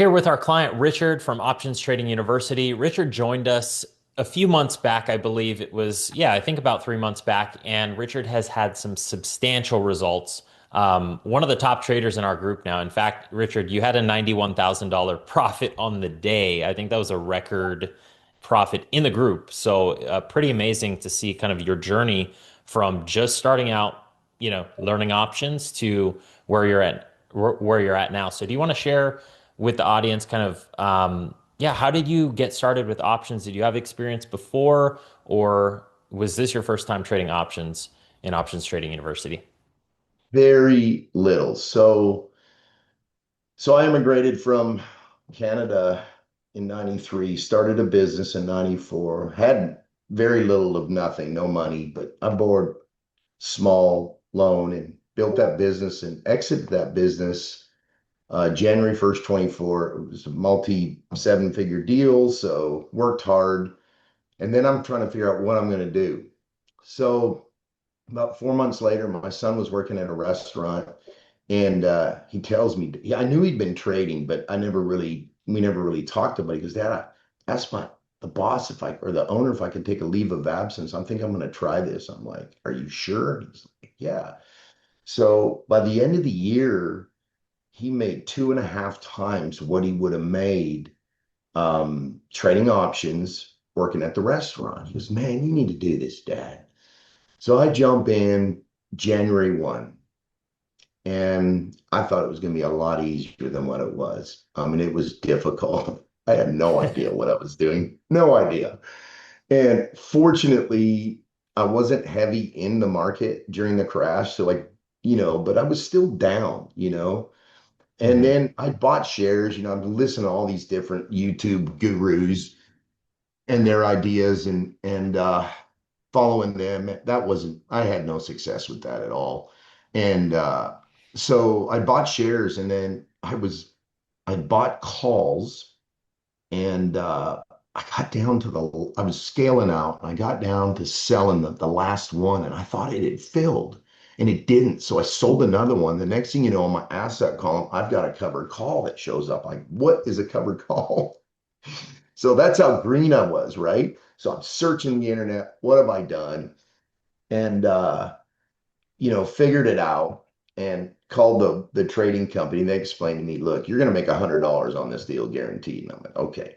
Here with our client Richard from Options Trading University. Richard joined us a few months back, I believe it was, yeah, I think about 3 months back, and Richard has had some substantial results. One of the top traders in our group now. In fact, Richard, you had a $91,000 profit on the day. I think that was a record profit in the group. So, pretty amazing to see kind of your journey from just starting out, learning options to where you're at, where you're at now. So, do you want to share with the audience kind of yeah, how did you get started with options? Did you have experience before, or was this your first time trading options in Options Trading University? Very little. So I immigrated from Canada in 93, started a business in 94, had very little of nothing, no money, but I borrowed small loan and built that business and exited that business January 1st, 24. It was a multi seven-figure deal, so worked hard. And then I'm trying to figure out what I'm going to do. So about 4 months later, my son was working at a restaurant. And he tells me, yeah, I knew he'd been trading, but we never really talked about it. He goes, Dad, I asked the boss if I, or the owner if I could take a leave of absence. I think I'm going to try this. I'm like, are you sure? And he's like, yeah. So by the end of the year, he made two and a half times what he would have made trading options working at the restaurant. He goes, man, you need to do this, Dad. So I jump in January 1. And I thought it was going to be a lot easier than what it was. I mean, it was difficult. I had no idea what I was doing, no idea. And fortunately, I wasn't heavy in the market during the crash. So, but I was still down. And Hmm. then I bought shares, I've listened to all these different YouTube gurus and their ideas and following them. I had no success with that at all. And so I bought shares and then I bought calls and I got down to I was scaling out. And I got down to selling the last one and I thought it had filled and it didn't. So I sold another one. The next thing you know, on my asset column, I've got a covered call that shows up. Like, what is a covered call? So that's how green I was, right? So I'm searching the internet. What have I done? And figured it out and called the trading company. They explained to me, look, you're going to make $100 on this deal guaranteed. And I'm like, okay.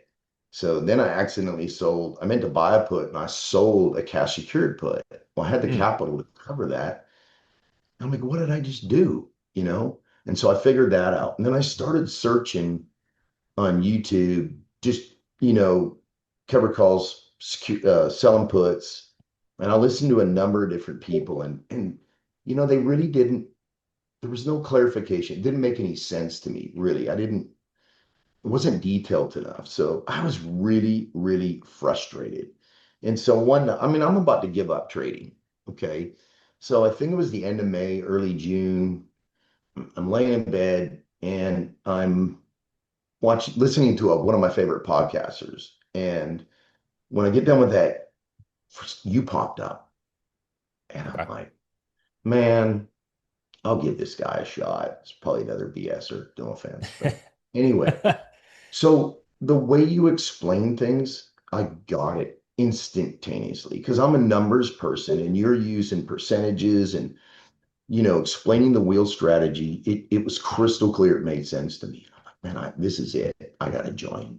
So then I accidentally sold, I meant to buy a put and I sold a cash secured put. Well, I had the Hmm. capital to cover that. I'm like, what did I just do? You know? And so I figured that out. And then I started searching on YouTube, just, cover calls, selling puts. And I listened to a number of different people and they really didn't, there was no clarification. It didn't make any sense to me, really. It wasn't detailed enough. So I was really, really frustrated. And so I mean, I'm about to give up trading. Okay. So I think it was the end of May, early June. I'm laying in bed and I'm listening to one of my favorite podcasters. And when I get done with that, you popped up. And I'm Okay. like, man, I'll give this guy a shot. It's probably another BSer, no offense. But anyway, so the way you explain things, I got it instantaneously because I'm a numbers person and you're using percentages and explaining the wheel strategy. It was crystal clear. It made sense to me. I'm like, man, this is it. I gotta join.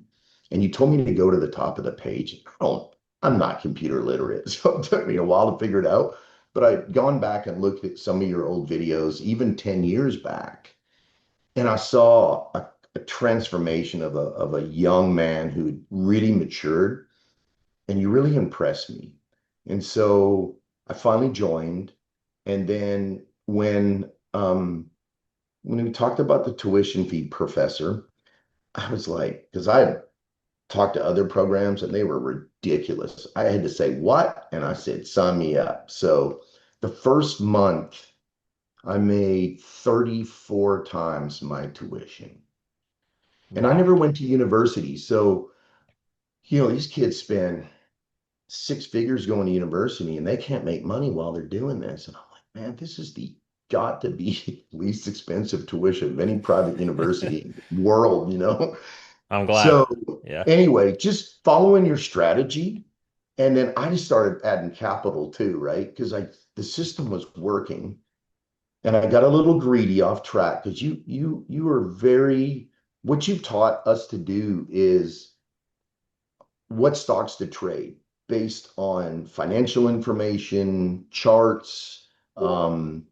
And you told me to go to the top of the page. I'm not computer literate, so it took me a while to figure it out. But I'd gone back and looked at some of your old videos, even 10 years back, and I saw a transformation of a young man who really matured, and you really impressed me. And so I finally joined. And then when we talked about the tuition fee professor, I was like, because I had talked to other programs and they were ridiculous. I had to say, what? And I said, sign me up. So the first month, I made 34 times my tuition. And I Wow. never went to university. So, these kids spend six figures going to university and they can't make money while they're doing this. And I'm like, man, this is the got to be least expensive tuition of any private university in the world, you know? I'm glad. So Yeah. anyway, just following your strategy. And then I just started adding capital too, right? Because the system was working and I got a little greedy off track because you are very what you've taught us to do is what stocks to trade based on financial information, charts, um,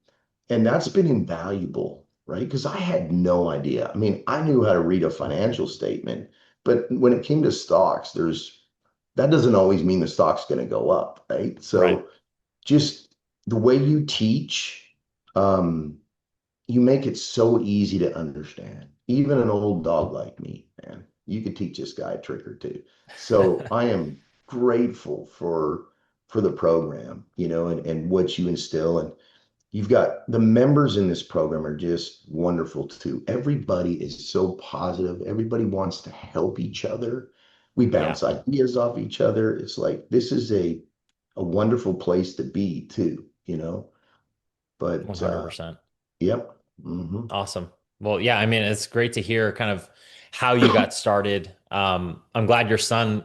and that's been invaluable, right? Because I had no idea. I mean, I knew how to read a financial statement, but when it came to stocks, there's that doesn't always mean the stock's going to go up, right? Right. So just the way you teach, um, you make it so easy to understand. Even an old dog like me, man, you could teach this guy a trick or two. So I am grateful for the program, you know, and what you instill. And you've got the members in this program are just wonderful too. Everybody is so positive. Everybody wants to help each other. We Yeah. bounce ideas off each other. It's like this is a wonderful place to be too, you know. But 100%. yep. Hmm. Awesome. Well, yeah, I mean, it's great to hear kind of how you got started. I'm glad your son,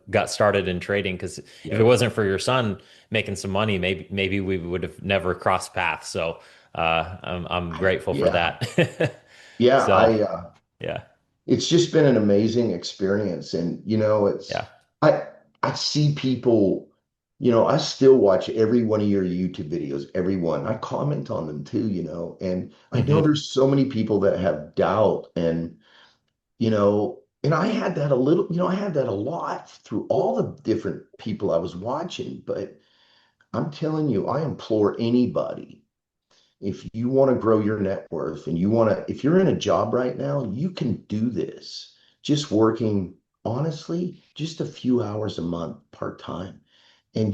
got started in trading because if it Yep. wasn't for your son making some money, maybe we would have never crossed paths. So, I'm grateful for Yeah. that. Yeah, So, yeah, it's just been an amazing experience. And, you know, yeah. I, I see people, you know, I still watch every one of your YouTube videos, every one. I comment on them too, you know, and I know Hmm. there's so many people that have doubt and, and I had that a little, I had that a lot through all the different people I was watching, but I'm telling you, I implore anybody if you want to grow your net worth and if you're in a job right now, you can do this just working honestly, just a few hours a month part time. And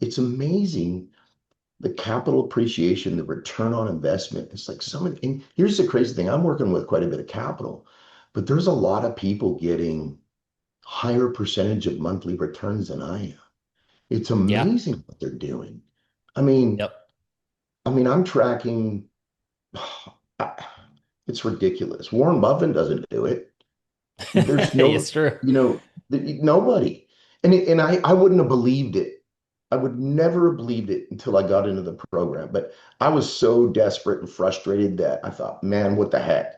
it's amazing the capital appreciation, the return on investment. It's like and here's the crazy thing I'm working with quite a bit of capital, but there's a lot of people getting higher percentage of monthly returns than I am. It's Yeah. amazing what they're doing. I mean, Yep. I'm tracking. It's ridiculous. Warren Buffett doesn't do it. There's no, It's true. nobody. And I wouldn't have believed it. I would never have believed it until I got into the program. But I was so desperate and frustrated that I thought, man, what the heck?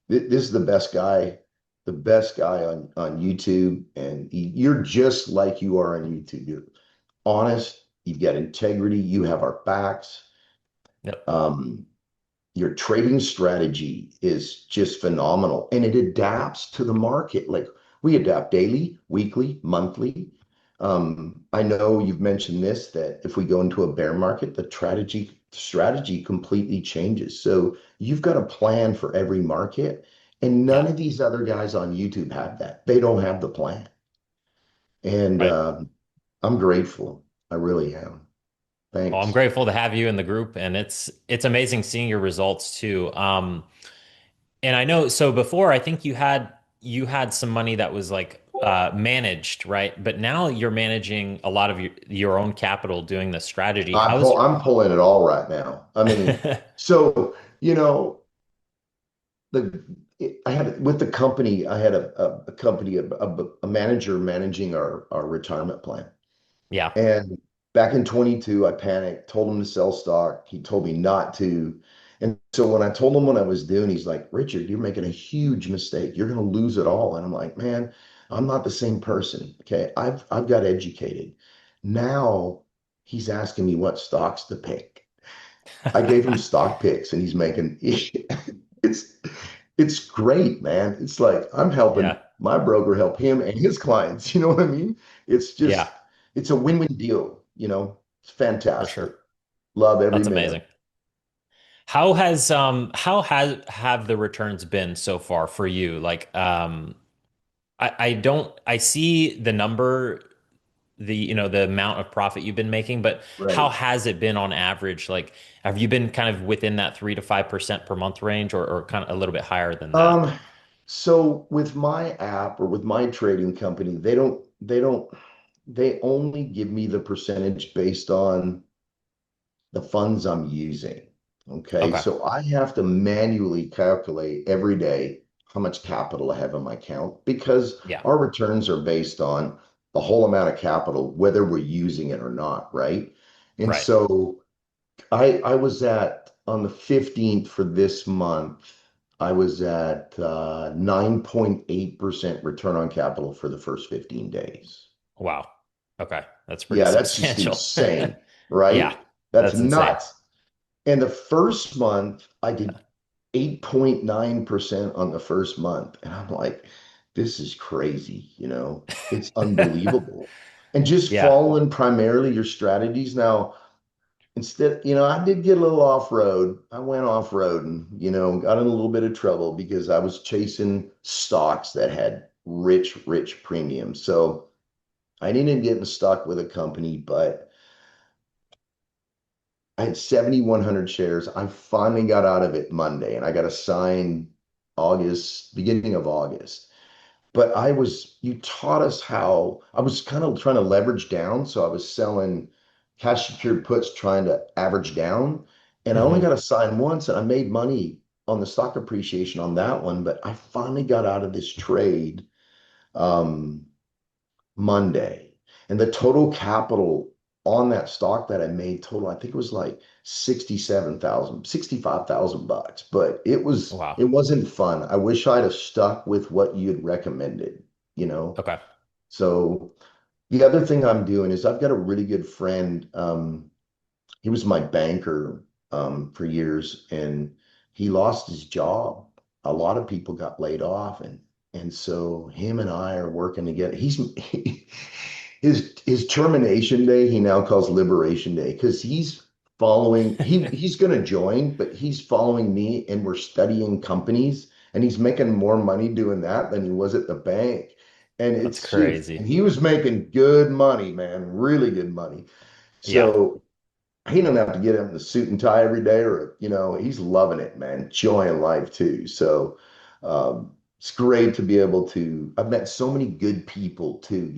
This is the best guy on YouTube. And you're just like you are on YouTube. You're honest. You've got integrity. You have our backs. Yep. Um, your trading strategy is just phenomenal and it adapts to the market. Like we adapt daily, weekly, monthly. I know you've mentioned this that if we go into a bear market, the strategy completely changes. So you've got a plan for every market, and none Yeah. of these other guys on YouTube have that. They don't have the plan. And Right. I'm grateful. I really am. Well, I'm Thanks. grateful to have you in the group, and it's amazing seeing your results too. And I know, so before I think you had some money that was like managed, right? But now you're managing a lot of your own capital doing the strategy. How's I'm pulling it all right now. I mean, so the I had with the company, I had a company, a manager managing our retirement plan. yeah. And back in 22, I panicked, told him to sell stock. He told me not to. And so when I told him what I was doing, he's like, Richard, you're making a huge mistake. You're going to lose it all. And I'm like, man, I'm not the same person. Okay. I've got educated. Now he's asking me what stocks to pick. I gave him stock picks and he's making it's it's great, man. It's like I'm helping Yeah. my broker help him and his clients. You know what I mean? It's Yeah, just it's a win-win deal, you know. It's for sure. fantastic. Love every That's minute. amazing. How has have the returns been so far for you? Like I don't I see the number, the amount of profit you've been making, but how Right. has it been on average? Like, have you been kind of within that 3 to 5% per month range, or kind of a little bit higher than that? Um, so with my app or with my trading company, they only give me the percentage based on the funds I'm using. Okay, Okay. so I have to manually calculate every day how much capital I have in my account because Yeah. our returns are based on the whole amount of capital, whether we're using it or not, right? And Right. so I was at on the 15th for this month, I was at 9.8% return on capital for the first 15 days. Wow. Okay. That's pretty Yeah, that's just substantial. insane, Yeah. right? That's That's insane. nuts. And the first month, I did 8.9% on the first month. And I'm like, this is crazy, it's unbelievable. And just Yeah. following primarily your strategies. Now, instead, I did get a little off road. I went off road and, got in a little bit of trouble because I was chasing stocks that had rich, rich premiums. So I didn't get stuck with a company, but I had 7,100 shares. I finally got out of it Monday and I got assigned beginning of August. But you taught us how I was kind of trying to leverage down. So I was selling cash secured puts, trying to average down. And I only Hmm. got assigned once and I made money on the stock appreciation on that one. But I finally got out of this trade. Um, Monday. And the total capital on that stock that I made total, I think it was like 67,000, 65,000 bucks. But Wow. it wasn't fun. I wish I'd have stuck with what you had recommended, you know? Okay. So the other thing I'm doing is I've got a really good friend. He was my banker for years, and he lost his job. A lot of people got laid off, and so him and I are working together. His termination day he now calls Liberation Day because he's going to join, but he's following me, and we're studying companies, and he's making more money doing that than he was at the bank. And That's and crazy. he was making good money, man, really good money. Yeah. So he don't have to get him in the suit and tie every day, or he's loving it, man, enjoying life too. So it's great to be able to. I've met so many good people too.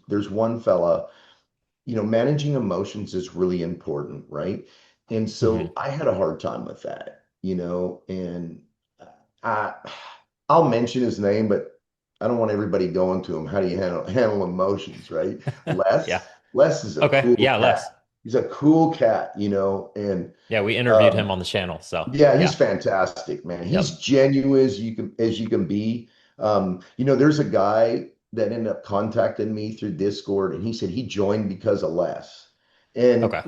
There's one fella. Managing emotions is really important, right? And Hmm. so I had a hard time with that, and I I'll mention his name, but I don't want everybody going to him. How do you handle emotions, right? Yeah. Les is a Okay. cool Yeah, Les. cat. He's a cool cat, and Yeah, we interviewed him um, on the channel. So yeah, he's yeah. fantastic, man. He's Yep. genuine as you can be. There's a guy that ended up contacting me through Discord, and he said he joined because of Les. And Okay.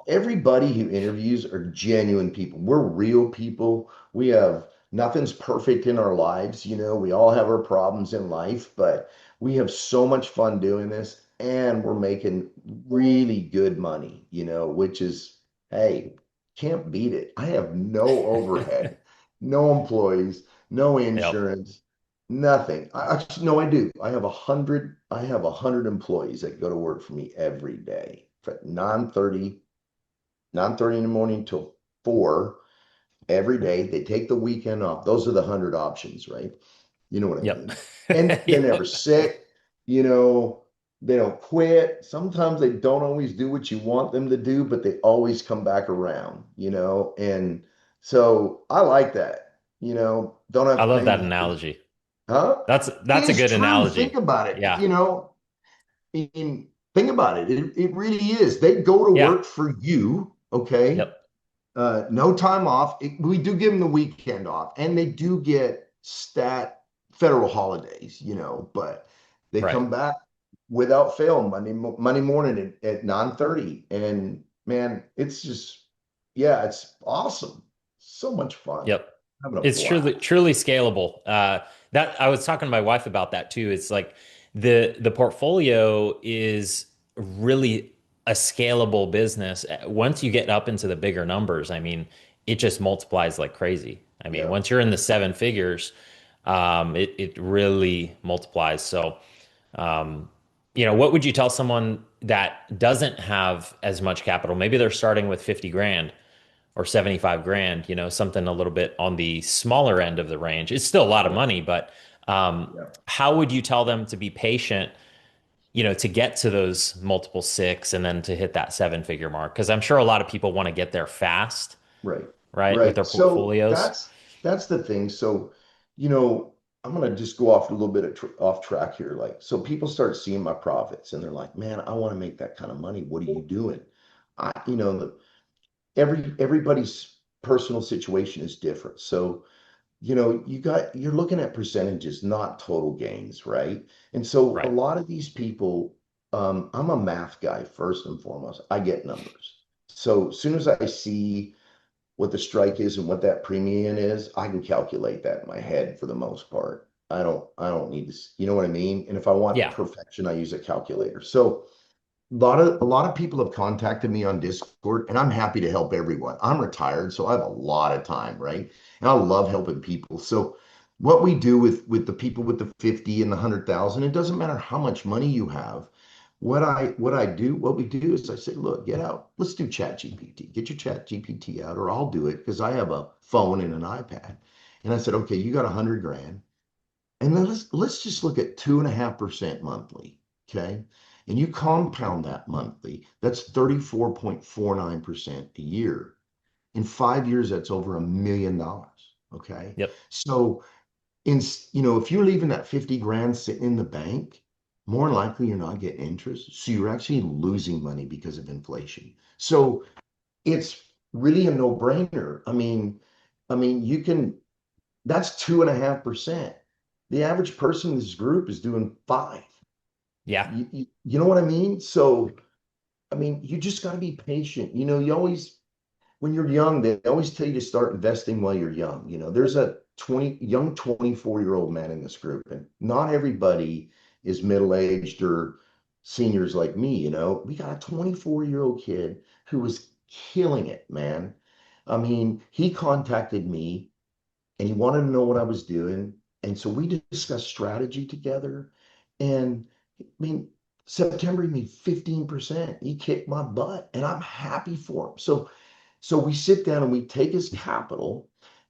everybody who interviews are genuine people. We're real people. We have nothing's perfect in our lives. We all have our problems in life, but we have so much fun doing this, and we're making really good money, which is, hey, can't beat it. I have no overhead, no employees, no Yep. insurance, nothing. Actually, no, I do. I have 100 employees that go to work for me every day from 9:30 in the morning till 4 every day. They take the weekend off. Those are the 100 options, right? You know what I Yep. mean? And they're never Yep. sick, you know, they don't quit. Sometimes they don't always do what you want them to do, but they always come back around. And so I like that, don't have I to love pay that nothing. analogy. Huh? That's a It's good true. Think analogy. about it. Yeah. Think about it. It really is. They go to Yeah. work for you, okay? Yep. No time off. We do give them the weekend off, and they do get federal holidays, but they Right. come back without fail Monday morning at 9:30. And man, it's just, yeah, it's awesome. So much fun. Yep. Having a It's truly blast. truly scalable. That I was talking to my wife about that too. It's like the portfolio is really a scalable business. Once you get up into the bigger numbers, I mean, it just multiplies like crazy. I mean, Yeah, once you're in the seven figures, it really multiplies. So, um, what would you tell someone that doesn't have as much capital? Maybe they're starting with 50 grand or 75 grand, something a little bit on the smaller end of the range. It's still a lot of yeah, money, but yeah, how would you tell them to be patient, to get to those multiple six and then to hit that seven figure mark? Because I'm sure a lot of people want to get there fast. right. right, with Right. their So portfolios. that's the thing. So, you know, I'm gonna just go off a little bit of off track here. Like, so people start seeing my profits and they're like, man, I want to make that kind of money. What are you doing? Everybody's personal situation is different. So, you're looking at percentages, not total gains, right? And so a Right. lot of these people, I'm a math guy first and foremost. I get numbers. So as soon as I see what the strike is and what that premium is, I can calculate that in my head for the most part. I don't need to, you know what I mean? And if I want Yeah. perfection, I use a calculator. So a lot of people have contacted me on Discord, and I'm happy to help everyone. I'm retired, so I have a lot of time, right? And I love helping people. So what we do with the people with the 50 and the 100,000, it doesn't matter how much money you have. What we do is I say, look, get out. Let's do Chat GPT. Get your Chat GPT out, or I'll do it because I have a phone and an iPad. And I said, okay, you got 100 grand. And then let's just look at 2.5% monthly. Okay. And you compound that monthly, that's 34.49% a year. In 5 years, that's over $1 million. Okay. Yep. So if you're leaving that 50 grand sitting in the bank, more than likely you're not getting interest. So you're actually losing money because of inflation. So it's really a no-brainer. I mean, that's 2.5%. The average person in this group is doing five. Yeah. You know what I mean? So, I mean, you just got to be patient. When you're young, they always tell you to start investing while you're young. There's a 24-year-old man in this group, and not everybody is middle-aged or seniors like me. We got a 24-year-old kid who was killing it, man. I mean, he contacted me and he wanted to know what I was doing. And so we discussed strategy together. And I mean, September he made 15%. He kicked my butt, and I'm happy for him. So we sit down and we take his capital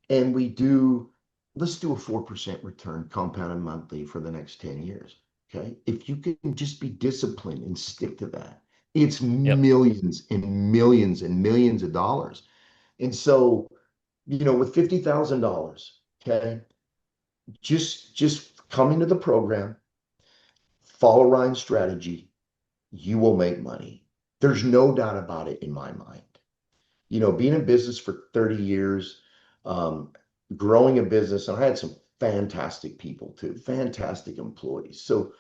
and let's do a 4% return compounded monthly for the next 10 years. Okay. If you can just be disciplined and stick to that, it's Yep. millions and millions and millions of dollars. And so, with $50,000, okay, just come into the program, follow Ryan's strategy, you will make money. There's no doubt about it in my mind. Being in business for 30 years, um, growing a business, and I had some fantastic people too, fantastic employees. So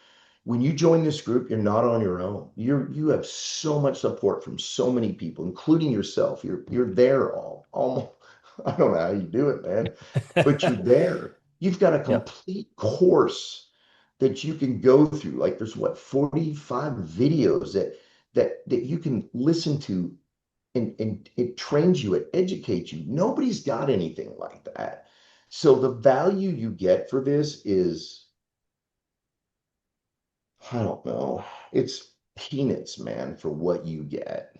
when you join this group, you're not on your own. You have so much support from so many people, including yourself. You're there all almost. I don't know how you do it, man, but you're there. You've got a Yep. complete course that you can go through. Like there's 45 videos that you can listen to, and it trains you, it educates you. Nobody's got anything like that. So the value you get for this is, I don't know, it's peanuts, man, for what you get.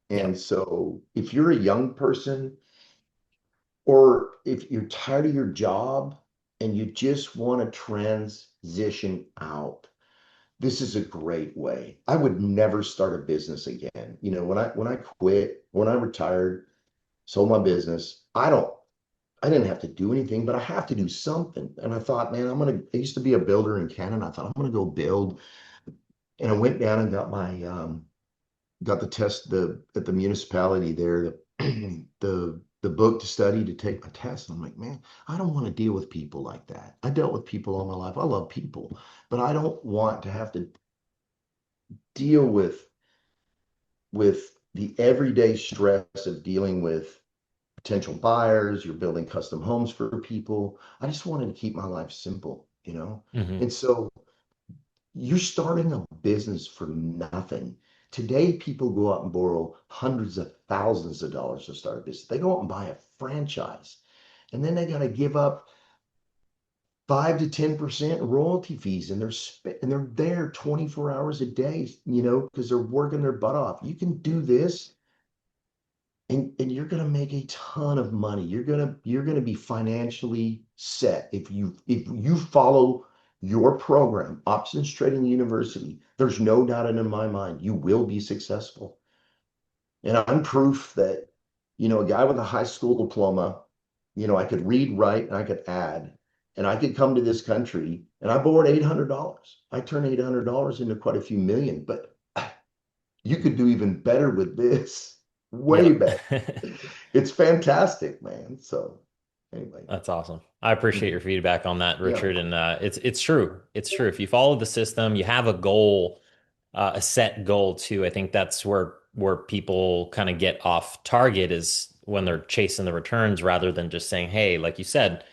And Yep. so if you're a young person, or if you're tired of your job and you just want to transition out, this is a great way. I would never start a business again. When I quit, when I retired, sold my business, I didn't have to do anything, but I have to do something. And I thought, man, I used to be a builder in Canada. I thought I'm gonna go build. And I went down and got the test at the municipality there, the book to study to take my test. And I'm like, man, I don't want to deal with people like that. I dealt with people all my life. I love people, but I don't want to have to deal with the everyday stress of dealing with potential buyers. You're building custom homes for people. I just wanted to keep my life simple. Hmm. And so you're starting a business for nothing. Today, people go out and borrow hundreds of thousands of dollars to start a business. They go out and buy a franchise, and then they got to give up 5 to 10% royalty fees, and they're there 24 hours a day, because they're working their butt off. You can do this, and you're going to make a ton of money. You're going to be financially set if you follow your program, Options Trading University. There's no doubt in my mind you will be successful. And I'm proof that a guy with a high school diploma, I could read, write, and I could add, and I could come to this country and I borrowed $800. I turned $800 into quite a few million, but you could do even better with this. Way Yep. better. It's fantastic, man. So anyway, That's awesome. I appreciate your feedback on that, yeah, Richard. And it's true. It's true. If you follow the system, you have a goal, a set goal too. I think that's where people kind of get off target is when they're chasing the returns rather than just saying, "Hey, like you said,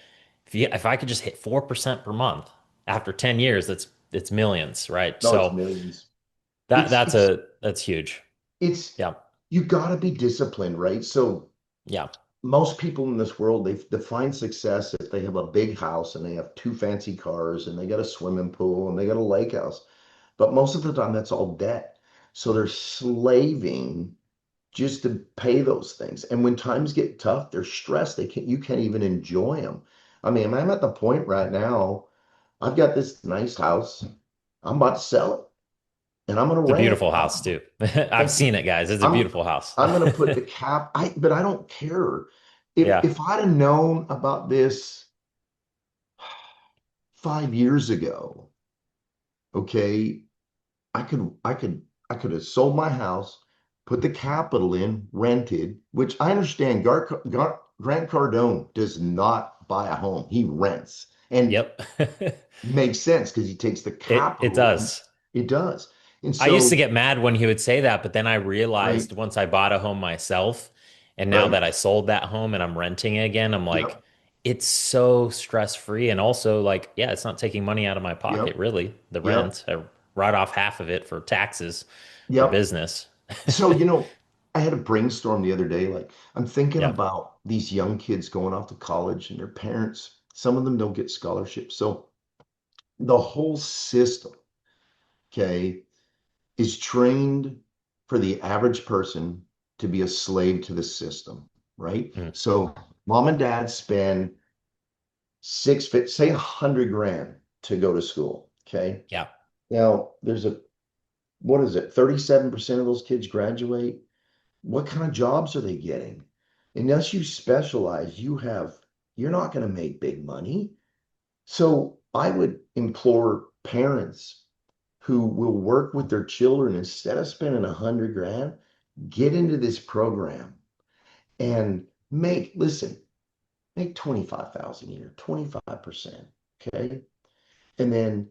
if I could just hit 4% per month after 10 years, it's millions, right?" no, it's So millions. that It's that's it's a that's huge. it's Yeah. you got to be disciplined, right? So Yeah. most people in this world, they define success if they have a big house and they have two fancy cars and they got a swimming pool and they got a lake house. But most of the time, that's all debt. So they're slaving just to pay those things. And when times get tough, they're stressed. You can't even enjoy them. I mean, I'm at the point right now, I've got this nice house. I'm about to sell it and I'm going to It's a rent it. beautiful house too. I've Thank seen you. it, guys. It's a I'm beautiful house. I'm going to put the cap. But I don't care. If Yeah. if I'd have known about this 5 years ago, okay, I could have sold my house, put the capital in, rented, which I understand Grant Cardone does not buy a home. He rents. And Yep. makes sense because he takes the It capital and does. it does. And I used to so, get mad when he would say that, but then I right, realized once I bought a home myself, and now right, that I sold that home and I'm renting it again, I'm like, yep, it's so stress free. And also, like, yeah, it's not taking money out of my pocket, yep, really. The yep, rent, I write off half of it for taxes for yep. business. So, I had a brainstorm the other day. Like, I'm thinking Yeah. about these young kids going off to college and their parents, some of them don't get scholarships. So, the whole system, okay, is trained for the average person to be a slave to the system, right? Mm. So, mom and dad spend say 100 grand to go to school, okay? Yeah. Now, what is it, 37% of those kids graduate? What kind of jobs are they getting? Unless you specialize, you're not going to make big money. So I would implore parents who will work with their children instead of spending 100 grand, get into this program and listen, make 25,000 a year, 25%. Okay. And then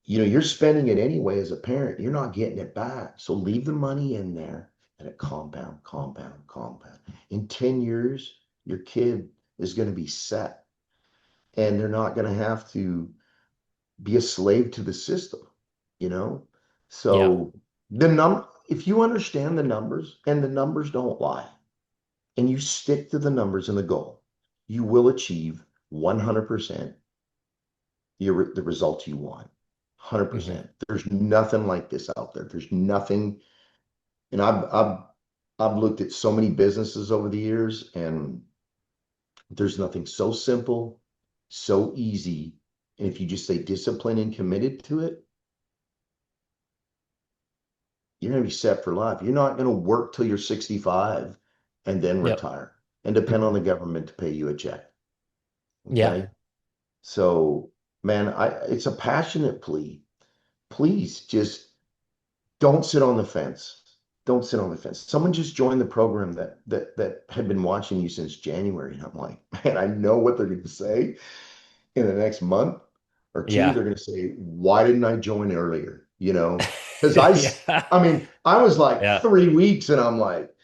you're spending it anyway as a parent. You're not getting it back. So leave the money in there and it compound, compound, compound. In 10 years, your kid is going to be set and they're not going to have to be a slave to the system, you know? Yeah. So if you understand the numbers and the numbers don't lie and you stick to the numbers and the goal, you will achieve 100% the results you want. Hmm. 100%. There's nothing like this out there. There's nothing. And I've looked at so many businesses over the years, and there's nothing so simple, so easy. And if you just stay disciplined and committed to it, you're going to be set for life. You're not going to work till you're 65 and then Yep. retire and depend on the government to pay you a check. Yeah. Okay. So, man, it's a passionate plea. Please just don't sit on the fence. Don't sit on the fence. Someone just joined the program that had been watching you since January. And I'm like, man, I know what they're going to say in the next month or two. Yeah. They're going to say, why didn't I join earlier? Because Yeah. I mean, I was like Yeah. 3 weeks and I'm like,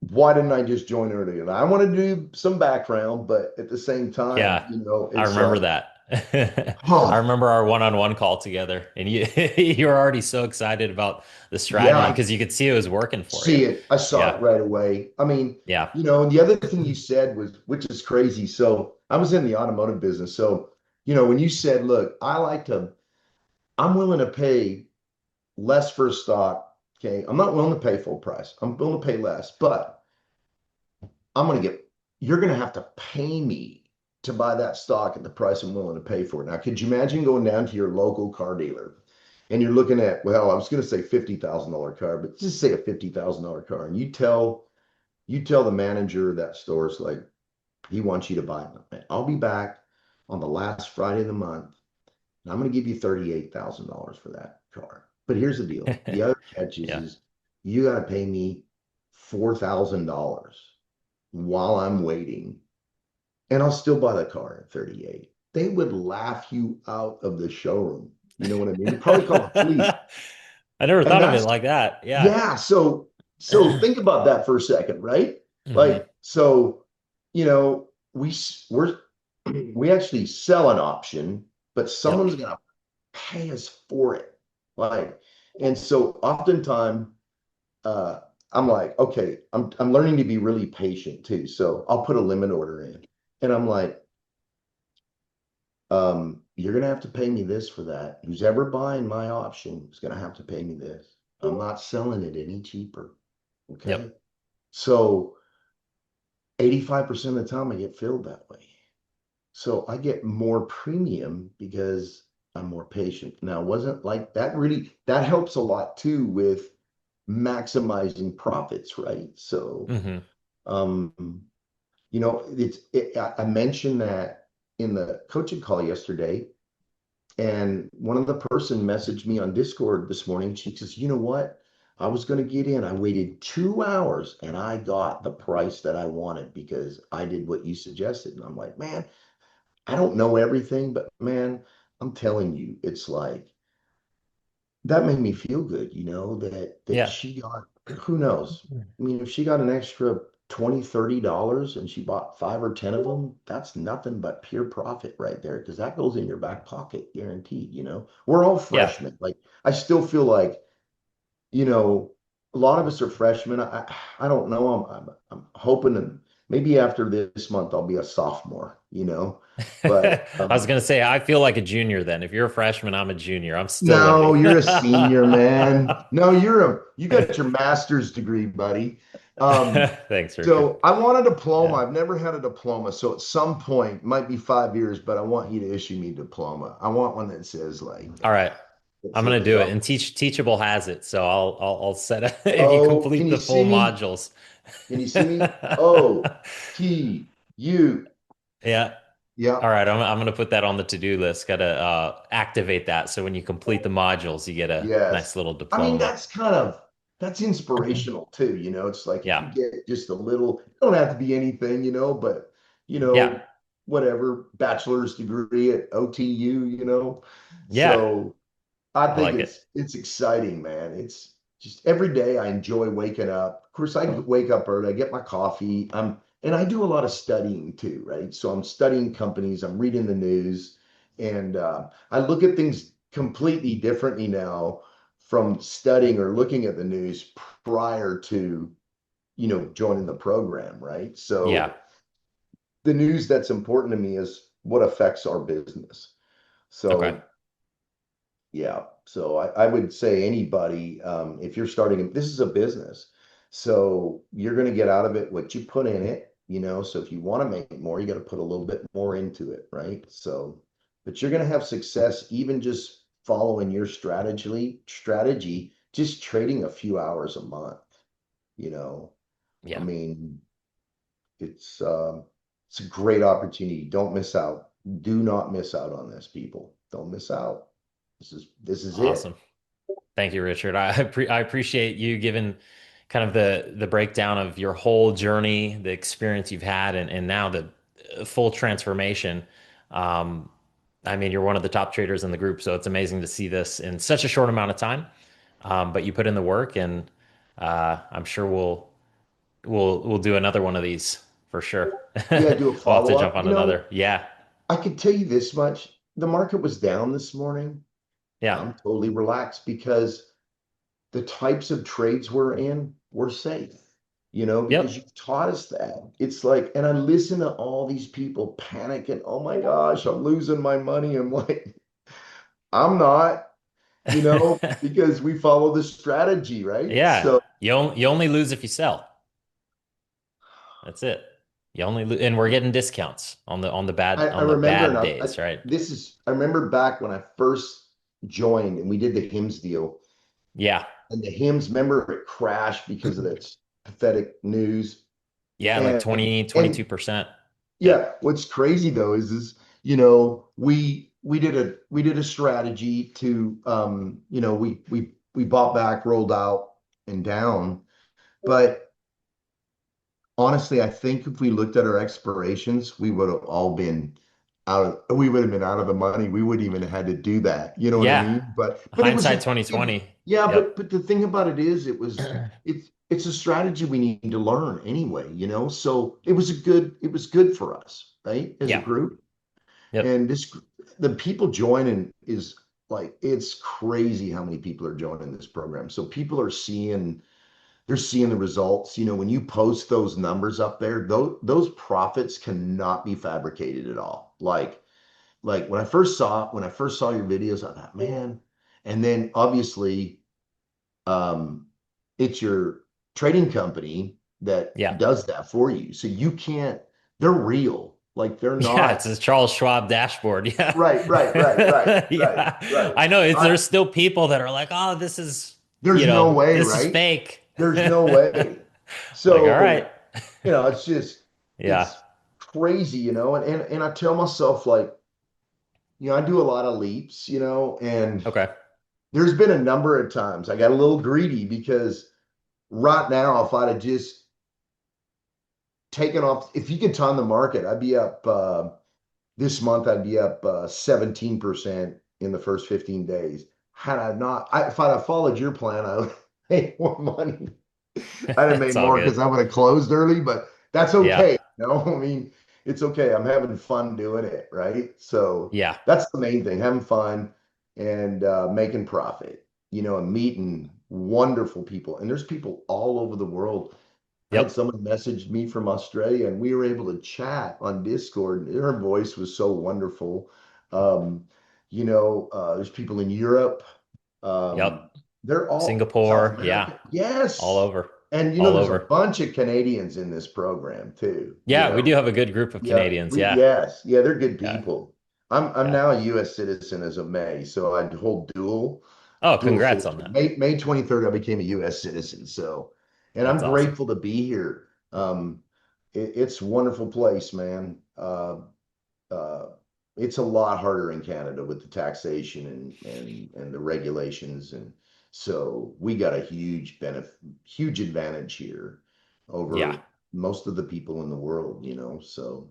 why didn't I just join earlier? And I want to do some background, but at the same time, Yeah, I it's remember like, that. I oh, remember our one-on-one call together, and you you were already so excited about the strategy yeah, because you could see it was working for you. see it. I saw it Yeah, right away. I mean, yeah, and the other thing you said was, which is crazy. So I was in the automotive business. So, when you said, look, I'm willing to pay less for stock. Okay. I'm not willing to pay full price. I'm willing to pay less, but I'm going to you're going to have to pay me to buy that stock at the price I'm willing to pay for it. Now, could you imagine going down to your local car dealer and you're looking at, well, I was going to say $50,000 car, but just say a $50,000 car, and you tell You tell the manager of that store, it's like, he wants you to buy it. I'll be back on the last Friday of the month, and I'm going to give you $38,000 for that car. But here's the deal. The other catch Yeah. is you got to pay me $4,000 while I'm waiting, and I'll still buy the car at 38. They would laugh you out of the showroom. You know what I mean? They'd probably call the police. I never And thought of it that's like that. Yeah. yeah. So think about that for a second, right? Hmm. Like, so, we're we actually sell an option, but Yep. someone's gonna pay us for it. Like, and so oftentimes uh I'm like, okay, I'm learning to be really patient too. So I'll put a limit order in and I'm like, you're gonna have to pay me this for that. Who's ever buying my option is gonna have to pay me this. I'm not selling it any cheaper. Okay. Yep. So 85% of the time I get filled that way. So I get more premium because I'm more patient. Now, it wasn't like that really, that helps a lot too with maximizing profits, right? So, Hmm. um, I mentioned that in the coaching call yesterday, and one of the person messaged me on Discord this morning. She says, you know what? I was going to get in. I waited 2 hours and I got the price that I wanted because I did what you suggested. And I'm like, man, I don't know everything, but man, I'm telling you, it's like that made me feel good, that Yeah. she got, who knows? I mean, if she got an extra 20, $30 and she bought 5 or 10 of them, that's nothing but pure profit right there because that goes in your back pocket, guaranteed. We're all Yeah. freshmen. Like, I still feel like, you know, a lot of us are freshmen. I don't know. I'm hoping that maybe after this month I'll be a sophomore. But I was gonna say I feel like a junior then. If you're a freshman, I'm a junior. I'm still no, learning. you're a senior, man. No, you got your master's degree, buddy. Um, Thanks, Richard. so I want a diploma. Yeah. I've never had a diploma. So at some point, might be 5 years, but I want you to issue me a diploma. I want one that says like All right. that I'm gonna says do it. And Teachable has it, so I'll set it if you oh, complete the full modules. Can you see me? OTU. Yeah. Yeah. All right. I'm gonna put that on the to-do list. Gotta activate that. So when you complete the modules, you get a nice Yes. little I mean, diploma. that's inspirational too. It's like if you Yeah. get just a little, it don't have to be anything, but you Yeah. know, whatever, bachelor's degree at OTU. Yeah. So I I think like it's exciting, man. It's just every day I enjoy waking up. Of course, I wake up early, I get my coffee. And I do a lot of studying too, right? So I'm studying companies, I'm reading the news, and I look at things completely differently now from studying or looking at the news prior to, joining the program, right? Yeah. So the news that's important to me is what affects our business. Okay. So yeah. So I would say anybody, if you're starting, this is a business. So you're going to get out of it what you put in it. So if you want to make more, you got to put a little bit more into it, right? So, but you're going to have success even just following your strategy, just trading a few hours a month, you know. I Yeah. mean, it's a great opportunity. Don't miss out. Do not miss out on this, people. Don't miss out. This is Awesome. it. Thank you, Richard. I appreciate you giving kind of the breakdown of your whole journey, the experience you've had, and now the full transformation. Um, I mean, you're one of the top traders in the group, so it's amazing to see this in such a short amount of time. But you put in the work, and I'm sure we'll do another one of these for sure. Yeah, do a We'll have to follow jump up. on another. Yeah, I could tell you this much. The market was down this morning. yeah, I'm totally relaxed because the types of trades we're in, we're safe, because yep. you've taught us that. It's like, and I listen to all these people panicking. Oh my gosh, I'm losing my money. I'm like, I'm not, because we follow the strategy, right? Yeah, So you only lose if you sell. That's it. You only and we're getting discounts on the I, bad I on the remember, and bad days, right? I remember back when I first joined and we did the hymns deal. Yeah. And the hymns, remember it crashed because of that pathetic news. Yeah, like And 20, and 22%. Yep. yeah, what's crazy though is we did a strategy to we bought back, rolled out and down. But honestly, I think if we looked at our expirations, we would have been out of the money. We wouldn't even have had to do that. You know what I Yeah. mean? But it was Hindsight 2020. yeah, Yep. but the thing about it is it's a strategy we need to learn anyway. So it was good for us, right? As a Yeah. group. Yep. And the people joining is like it's crazy how many people are joining this program. So people are they're seeing the results. When you post those numbers up there, those profits cannot be fabricated at all. Like when I first saw your videos, I thought, man. And then obviously, um, it's your trading company that Yeah. does that for you. So you can't, they're real. Like they're Yeah, it's not. a Charles Schwab dashboard. Yeah. Right, Yeah. right. I know I, there's still people that are like, "Oh, this is, there's no way, this is right? fake." There's no way. Like, all right. So, it's just, Yeah. it's crazy. And I tell myself, like, I do a lot of leaps, and Okay. there's been a number of times I got a little greedy because right now, if I'd have just taken off, if you could time the market, I'd be up this month, I'd be up 17% in the first 15 days. Had I not, if I'd have followed your plan, I would have made more money. I'd have It's made all more because good. I would have closed early, but that's Yeah. okay. I mean, it's okay. I'm having fun doing it, right? So Yeah. that's the main thing, having fun and making profit, and meeting wonderful people. And there's people all over the world. I had Yep. someone message me from Australia and we were able to chat on Discord. Her voice was so wonderful. Um, there's people in Europe. Um, Yep. they're all South Singapore. Yeah. America. All Yes. over. And All there's a over. bunch of Canadians in this program too, you Yeah, we know. do have a good group of Yeah, Canadians. Yeah. yeah, they're good Yeah. people. I'm Yeah. now a US citizen as of May, so I hold Oh, dual congrats on citizen. that. May 23rd, I became a US citizen. So, and I'm That's awesome. grateful to be here. It's a wonderful place, man. Uh, it's a lot harder in Canada with the taxation and the regulations, and so we got a huge advantage here Yeah. over most of the people in the world. So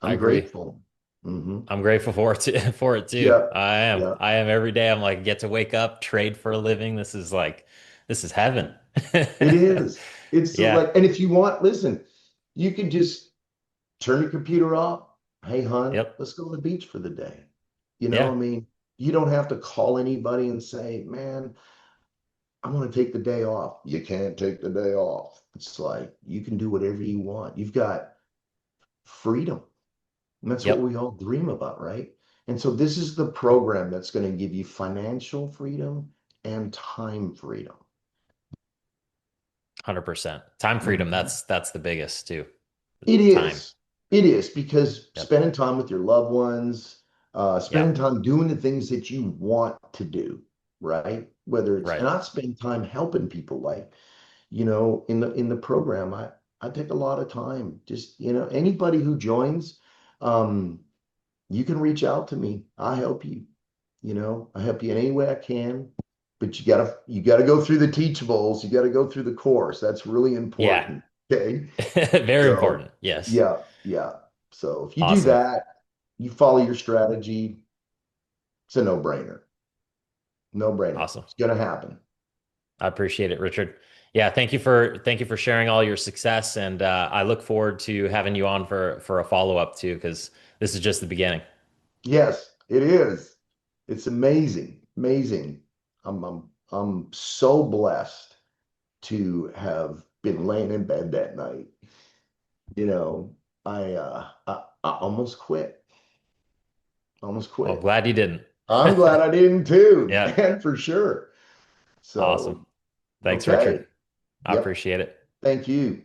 I I'm agree. grateful. Hmm. I'm grateful for it too, for it too. Yeah, I am. yeah, I am every day. I'm like, get to wake up, trade for a living. This is heaven. it is. It's Yeah. like, and if you want, listen, you can just turn your computer off. Hey, hon, Yep. let's go to the beach for the day. Yeah. I mean, you don't have to call anybody and say, man, I want to take the day off. You can't take the day off. It's like you can do whatever you want. You've got freedom. And that's what Yep. we all dream about, right? And so this is the program that's going to give you financial freedom and time freedom. 100%. Time freedom. Mhm. That's the biggest too. It Time. is. It is because Yep. spending time with your loved ones, spending Yep. time doing the things that you want to do, right? And Right. I spend time helping people like, in the program, I take a lot of time. Just, anybody who joins, um, you can reach out to me. I help you. I help you in any way I can. But you gotta go through the teachables. You gotta go through the course. That's really Yeah. important. Okay. Very So important. Yes. yeah, yeah. So if you do Awesome. that, you follow your strategy, it's a no-brainer. No-brainer. Awesome. It's gonna happen. I appreciate it, Richard. Yeah, thank you for sharing all your success, and I look forward to having you on for a follow up too, because this is just the beginning. Yes, it is. It's amazing. Amazing. I'm so blessed to have been laying in bed that night. You know, I almost quit. Almost Well, quit. glad you didn't. I'm glad I didn't too, Yeah, man, for sure. awesome. So, Thanks, okay. Richard. I Yep. appreciate it. Thank you.